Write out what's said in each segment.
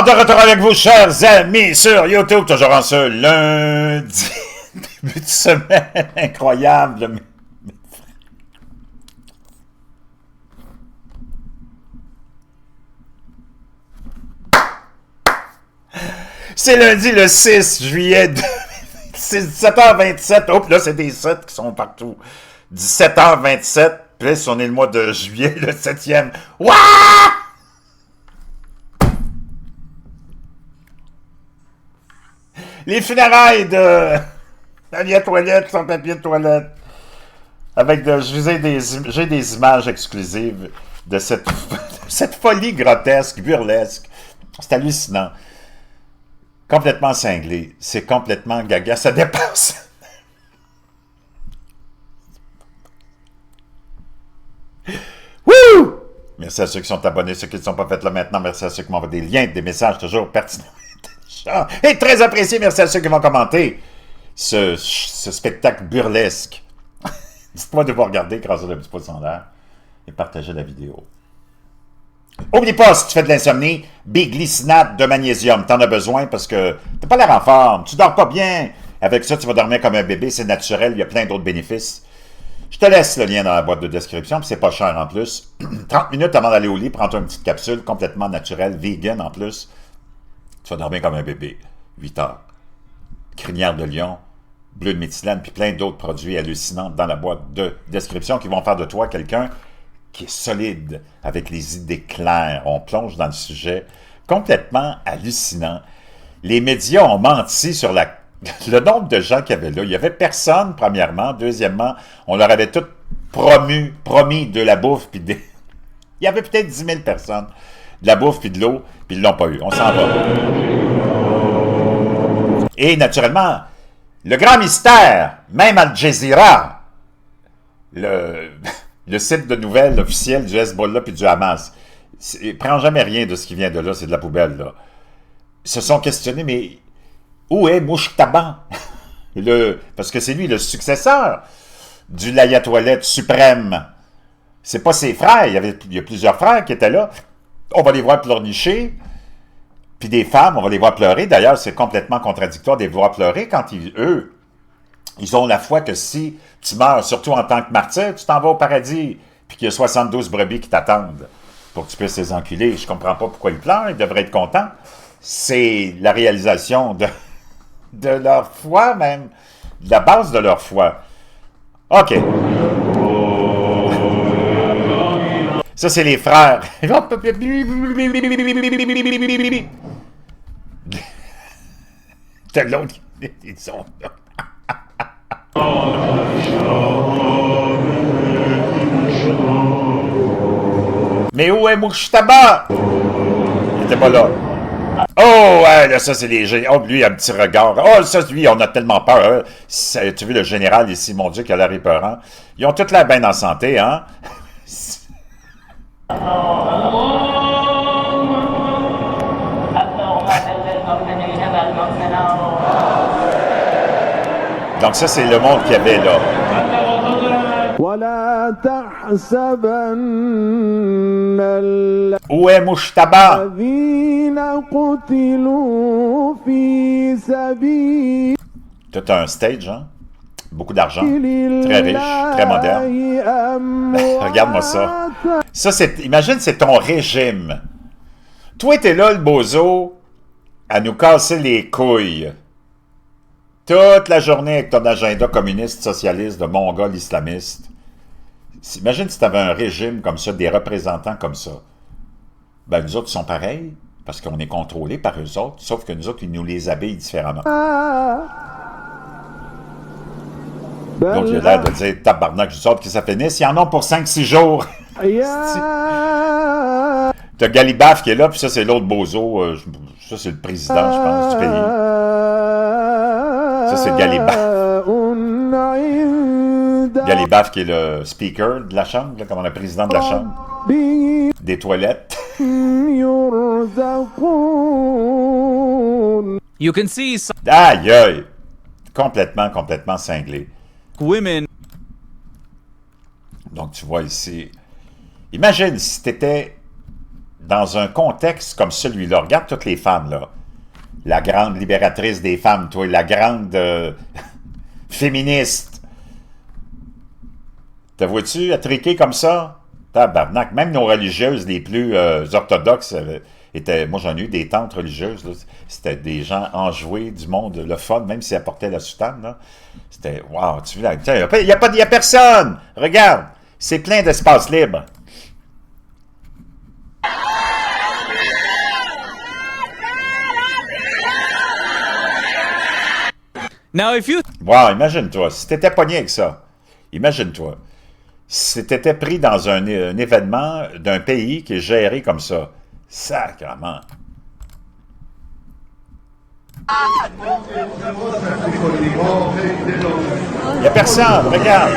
De retour avec vous, chers amis, sur YouTube, toujours en ce lundi, début de semaine incroyable. C'est lundi le 6 juillet, c'est 17h27. Oh, là, c'est des 7 qui sont partout. 17h27, puis là, on est le mois de juillet, le 7e. Wouah! Les funérailles de Alia Toilette, son papier de toilette. Avec j'ai des images exclusives de cette folie grotesque, burlesque. C'est hallucinant. Complètement cinglé. C'est complètement gaga. Ça dépasse. Wouh! Merci à ceux qui sont abonnés, ceux qui ne sont pas faits là maintenant. Merci à ceux qui m'envoient des liens, des messages toujours pertinents. Et très apprécié, merci à ceux qui vont commenter ce spectacle burlesque. Dites-moi de vous regarder, grâce à le petit pouce en l'air, et partagez la vidéo. Oublie pas, si tu fais de l'insomnie, Biglycinate de magnésium, t'en as besoin parce que t'as pas l'air en forme, tu dors pas bien. Avec ça, tu vas dormir comme un bébé, c'est naturel, il y a plein d'autres bénéfices. Je te laisse le lien dans la boîte de description, puis c'est pas cher en plus. 30 minutes avant d'aller au lit, prends-toi une petite capsule complètement naturelle, vegan en plus. Tu vas dormir comme un bébé. 8 heures. Crinière de lion, bleu de méthylène, puis plein d'autres produits hallucinants dans la boîte de description qui vont faire de toi quelqu'un qui est solide, avec les idées claires. On plonge dans le sujet complètement hallucinant. Les médias ont menti sur le nombre de gens qu'il y avait là. Il n'y avait personne, premièrement. Deuxièmement, on leur avait tout promis de la bouffe, puis des... Il y avait peut-être 10 000 personnes. De la bouffe puis de l'eau, puis ils ne l'ont pas eu. On s'en va. Et naturellement, le grand mystère, même Al Jazeera, le site de nouvelles officiel du Hezbollah puis du Hamas, prend jamais rien de ce qui vient de là, c'est de la poubelle, là. Se sont questionnés, mais où est Mouchtaba? Parce que c'est lui le successeur du l'ayatollah suprême. C'est pas ses frères, il y a plusieurs frères qui étaient là. On va les voir pleurnicher, puis des femmes, on va les voir pleurer. D'ailleurs, c'est complètement contradictoire de les voir pleurer quand eux, ils ont la foi que si tu meurs, surtout en tant que martyr, tu t'en vas au paradis, puis qu'il y a 72 brebis qui t'attendent pour que tu puisses les enculer. Je comprends pas pourquoi ils pleurent, ils devraient être contents. C'est la réalisation de leur foi même, de la base de leur foi. OK. Ça, c'est les frères. C'est l'autre. Ils sont là. Mais où est Mouchtaba? Il était pas là. Oh, ouais, là, ça, c'est les généraux. Oh, lui, il a un petit regard. Oh, ça, lui, on a tellement peur. Hein? Tu as vu le général ici, mon Dieu, qui a l'air épeurant. Ils ont toute l'air bien en santé, hein? Donc ça, c'est le monde qu'il y avait là. Où est Mouchtaba? Tout un stage, hein? Beaucoup d'argent, très riche, très moderne. Regarde-moi ça. Ça, imagine, c'est ton régime. Toi, t'es là, le bozo, à nous casser les couilles. Toute la journée avec ton agenda communiste, socialiste, de mongol islamiste. Imagine si tu avais un régime comme ça, des représentants comme ça. Ben, nous autres, ils sont pareils, parce qu'on est contrôlés par eux autres, sauf que nous autres, ils nous les habillent différemment. Donc, il a l'air de dire, tabarnak, je sors que ça finisse. Ils en ont pour 5-6 jours. T'as Galibaf qui est là, puis ça, c'est l'autre bozo. Ça, c'est le président, je pense, du pays. Ça, c'est Galibaf. Galibaf qui est le speaker de la Chambre, là, comme le président de la Chambre. Des toilettes. You can see some Aïe, aïe. Complètement cinglé. women. Donc, tu vois ici... Imagine si tu étais dans un contexte comme celui-là, regarde toutes les femmes, là. La grande libératrice des femmes, toi, la grande féministe. Te vois-tu attriquer comme ça? Tabarnak. Même nos religieuses les plus orthodoxes étaient... Moi, j'en ai eu des tantes religieuses. C'était des gens enjoués du monde, le fun, même si elles portaient la soutane. Là. C'était... Wow, tu vois, il n'y a personne! Regarde! C'est plein d'espace libre. Now, if you Wow, imagine-toi, si t'étais pogné avec ça, imagine-toi, si t'étais pris dans un événement d'un pays qui est géré comme ça, sacrément. Il n'y a personne, regarde.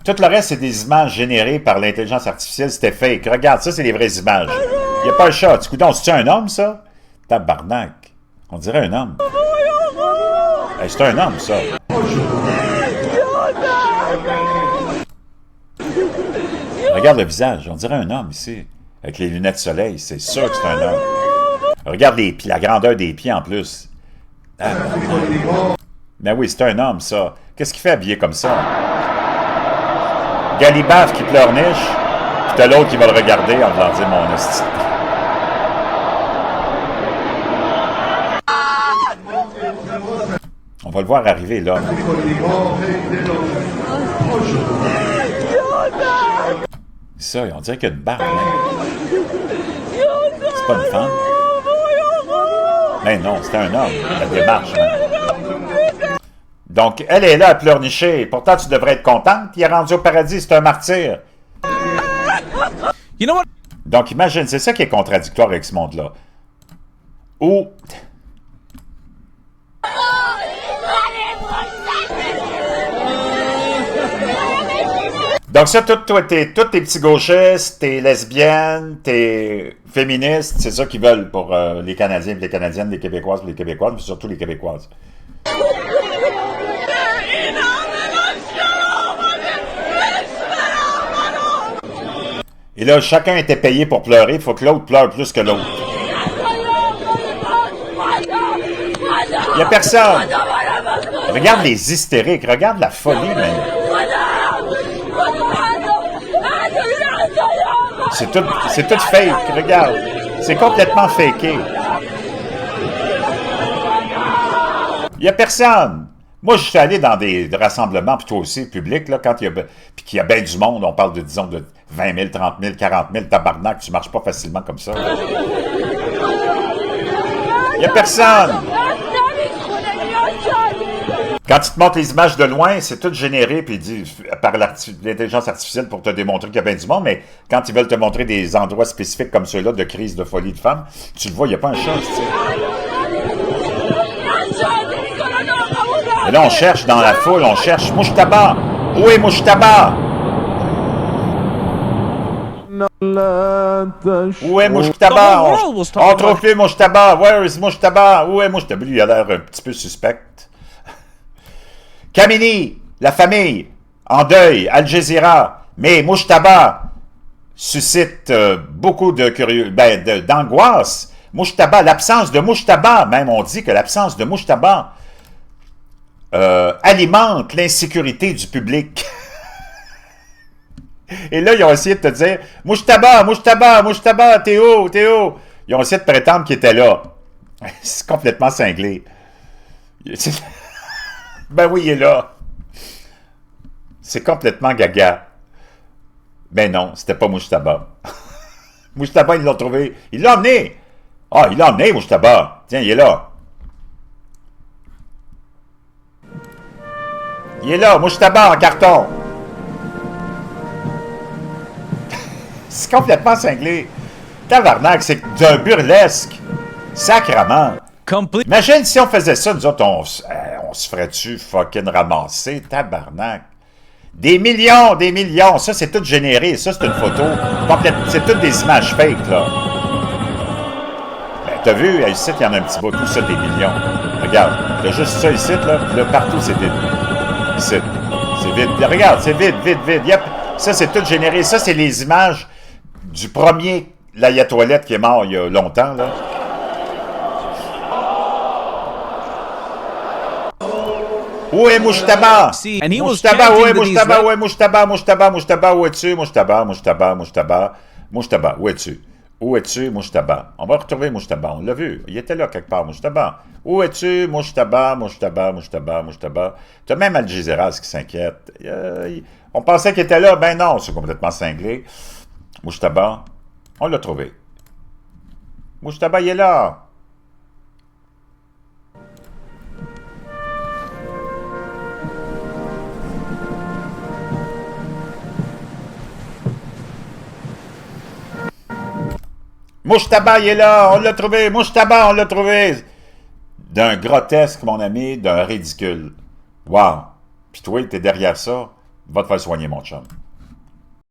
Tout le reste, c'est des images générées par l'intelligence artificielle, c'était fake. Regarde, ça, c'est les vraies images. Il n'y a pas le chat. Du coup, c'est un homme, ça? Tabarnak. On dirait un homme. Hey, c'est un homme, ça. Regarde le visage. On dirait un homme, ici. Avec les lunettes de soleil. C'est sûr que c'est un homme. Regarde les pieds, la grandeur des pieds, en plus. Ah, mais oui, c'est un homme, ça. Qu'est-ce qu'il fait habillé comme ça? Galibaf qui pleurniche, puis t'as l'autre qui va le regarder en voulant dire mon hostie. On va le voir arriver, là. Ça, on dirait qu'il y a une barbe. Hein? C'est pas une femme. Mais non, c'est un homme. La démarche, hein? Donc, elle est là à pleurnicher. Pourtant, tu devrais être contente. Il est rendu au paradis, c'est un martyr. know what? Donc, imagine, c'est ça qui est contradictoire avec ce monde-là. Ou... Donc ça, tous tes petits gauchistes, tes lesbiennes, tes féministes, c'est ça qu'ils veulent pour les Canadiens, les Canadiennes, les Québécoises, les Québécoises, mais surtout les Québécoises. Et là, chacun était payé pour pleurer, il faut que l'autre pleure plus que l'autre. Il n'y a personne. Regarde les hystériques, regarde la folie, même. C'est tout fake, regarde. C'est complètement faké. Il n'y a personne. Moi, je suis allé dans des rassemblements, puis toi aussi, publics, là, quand il y a, puis qu'il y a bien du monde, on parle de, disons, de 20 000, 30 000, 40 000, tabarnak, tu marches pas facilement comme ça. Il n'y a personne. Quand tu te montres les images de loin, c'est tout généré puis dit par l'intelligence artificielle pour te démontrer qu'il y a bien du monde, mais quand ils veulent te montrer des endroits spécifiques comme ceux-là de crise de folie de femmes, tu le vois, il n'y a pas un chat, tu sais. Et là, on cherche dans la foule, on cherche Mouchtaba. Où est Mouchtaba? Où est Mouchtaba? On trouve plus Mouchtaba. Where is Mouchtaba? Où est Mouchtaba? Lui, il a l'air un petit peu suspect. Kamini, la famille, en deuil, Al Jazeera, mais Mouchtaba suscite beaucoup de d'angoisse. Mouchtaba, l'absence de Mouchtaba, même on dit que l'absence de Mouchtaba alimente l'insécurité du public. Et là, ils ont essayé de te dire « Mouchtaba, Mouchtaba, Mouchtaba, Théo, Théo ». Ils ont essayé de prétendre qu'il était là. C'est complètement cinglé. Ben oui, il est là. C'est complètement gaga. Ben non, c'était pas Mouchtaba. Mouchtaba, ils l'ont trouvé. Il l'a emmené. Ah, il l'a emmené, Mouchtaba. Tiens, il est là. Il est là, Mouchtaba en carton. C'est complètement cinglé. Tabarnak, c'est d'un burlesque. Sacrement. Complete. Imagine si on faisait ça, nous autres, on se ferait-tu fucking ramasser, tabarnak. Des millions, ça c'est tout généré, ça c'est une photo, c'est toutes des images fake, là. Ben, t'as vu, ici, il y en a un petit bout, tout ça, des millions. Regarde, t'as juste ça ici, là partout c'est vide. Ici, c'est vide. Regarde, c'est vide. Ça, c'est tout généré. Ça, c'est les images du premier l'ayatollah qui est mort il y a longtemps, là. Où est Mouchtaba? See, and he was Mouchtaba, où est chanting to these Mouchtaba? Où est Mouchtaba? Mouchtaba, Mouchtaba, où es-tu? Mouchtaba, Mouchtaba, Mouchtaba, Mouchtaba, où es-tu? Où es-tu, Mouchtaba? On va retrouver Mouchtaba, on l'a vu. Il était là quelque part, Mouchtaba. Où es-tu, Mouchtaba, Mouchtaba, Mouchtaba, Mouchtaba? T'as même Al Jazeera qui s'inquiète. On pensait qu'il était là, ben non, c'est complètement cinglé. Mouchtaba, on l'a trouvé. Mouchtaba, il est là. Mouchtaba, il est là, on l'a trouvé, Mouchtaba, on l'a trouvé. D'un grotesque, mon ami, d'un ridicule. Wow. Puis toi, t'es derrière ça, va te faire soigner, mon chum.